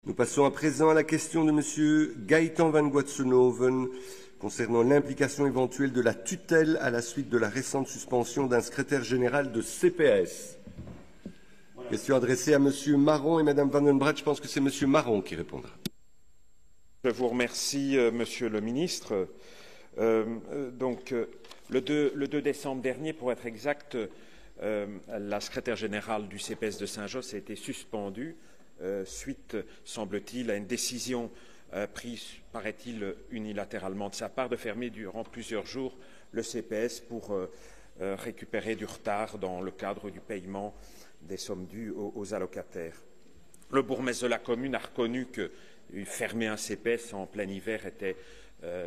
Nous passons à présent à la question de M. Gaëtan van Guatsenoven concernant l'implication éventuelle de la tutelle à la suite de la récente suspension d'un secrétaire général de CPS. Question adressée à M. Marron et Mme Van den Braght. Je pense que c'est M. Marron qui répondra. Je vous remercie, Monsieur le ministre. Le 2 décembre dernier, pour être exact, la secrétaire générale du CPS de Saint-Josse a été suspendue suite, semble-t-il, à une décision prise, paraît-il, unilatéralement de sa part, de fermer durant plusieurs jours le CPS pour récupérer du retard dans le cadre du paiement des sommes dues aux allocataires. Le bourgmestre de la commune a reconnu que fermer un CPS en plein hiver était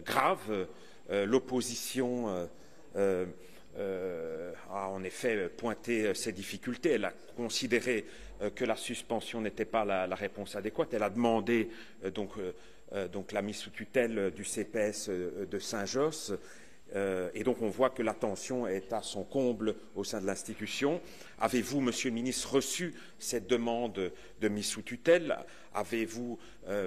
grave. L'opposition a en effet pointé ces difficultés. Elle a considéré que la suspension n'était pas la réponse adéquate. Elle a demandé donc la mise sous tutelle du CPS de Saint-Josse. Et donc on voit que la tension est à son comble au sein de l'institution. Avez-vous, Monsieur le ministre, reçu cette demande de mise sous tutelle? Avez-vous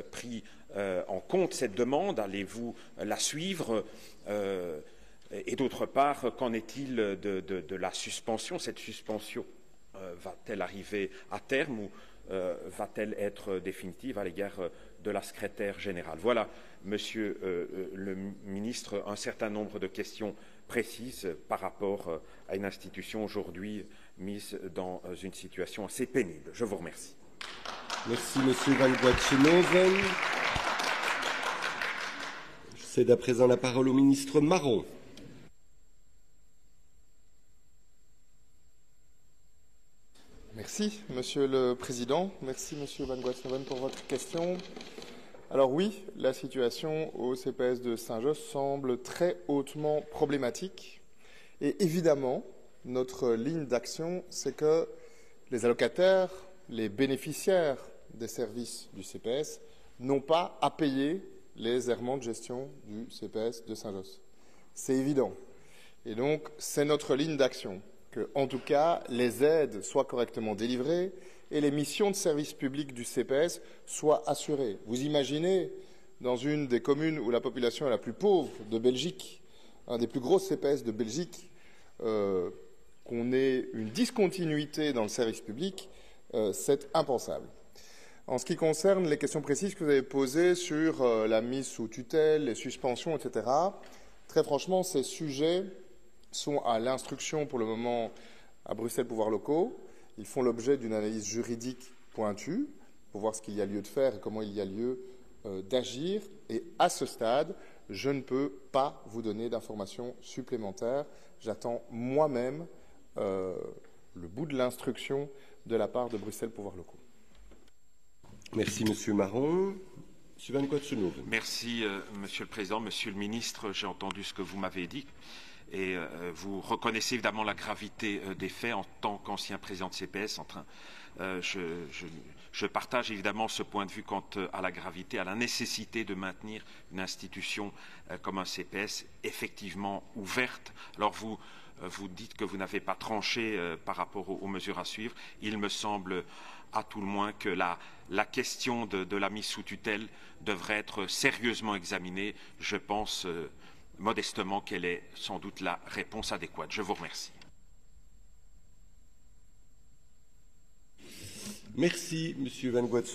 pris en compte cette demande? Allez-vous la suivre? Et d'autre part, qu'en est-il de la suspension? Cette suspension va-t-elle arriver à terme ou va-t-elle être définitive à l'égard de la secrétaire générale? Voilà, Monsieur le ministre, un certain nombre de questions précises par rapport à une institution aujourd'hui mise dans une situation assez pénible. Je vous remercie. Merci, Monsieur Van Guatsenoven. Je cède à présent la parole au ministre Marron. Merci, Monsieur le Président. Merci, Monsieur Van Guatsenoven, pour votre question. Alors oui, la situation au CPS de Saint-Josse semble très hautement problématique. Et évidemment, notre ligne d'action, c'est que les allocataires, les bénéficiaires des services du CPS n'ont pas à payer les errements de gestion du CPS de Saint-Josse. C'est évident. Et donc, c'est notre ligne d'action que, en tout cas, les aides soient correctement délivrées et les missions de service public du CPS soient assurées. Vous imaginez, dans une des communes où la population est la plus pauvre de Belgique, un des plus gros CPS de Belgique, qu'on ait une discontinuité dans le service public, c'est impensable. En ce qui concerne les questions précises que vous avez posées sur la mise sous tutelle, les suspensions, etc., très franchement, ces sujets sont à l'instruction pour le moment à Bruxelles Pouvoirs Locaux. Ils font l'objet d'une analyse juridique pointue pour voir ce qu'il y a lieu de faire et comment il y a lieu d'agir. Et à ce stade, je ne peux pas vous donner d'informations supplémentaires. J'attends moi-même le bout de l'instruction de la part de Bruxelles Pouvoirs Locaux. Merci, Monsieur Marron. Monsieur Van Guatsenoven. Merci, Monsieur le Président. Monsieur le ministre, j'ai entendu ce que vous m'avez dit. Et vous reconnaissez évidemment la gravité des faits en tant qu'ancien président de CPS. Je partage évidemment ce point de vue quant à la gravité, à la nécessité de maintenir une institution comme un CPS effectivement ouverte. Alors vous dites que vous n'avez pas tranché par rapport aux mesures à suivre. Il me semble à tout le moins que la question de la mise sous tutelle devrait être sérieusement examinée. Je pense modestement qu'elle est sans doute la réponse adéquate. Je vous remercie. Merci, Monsieur Van Guatsenoven.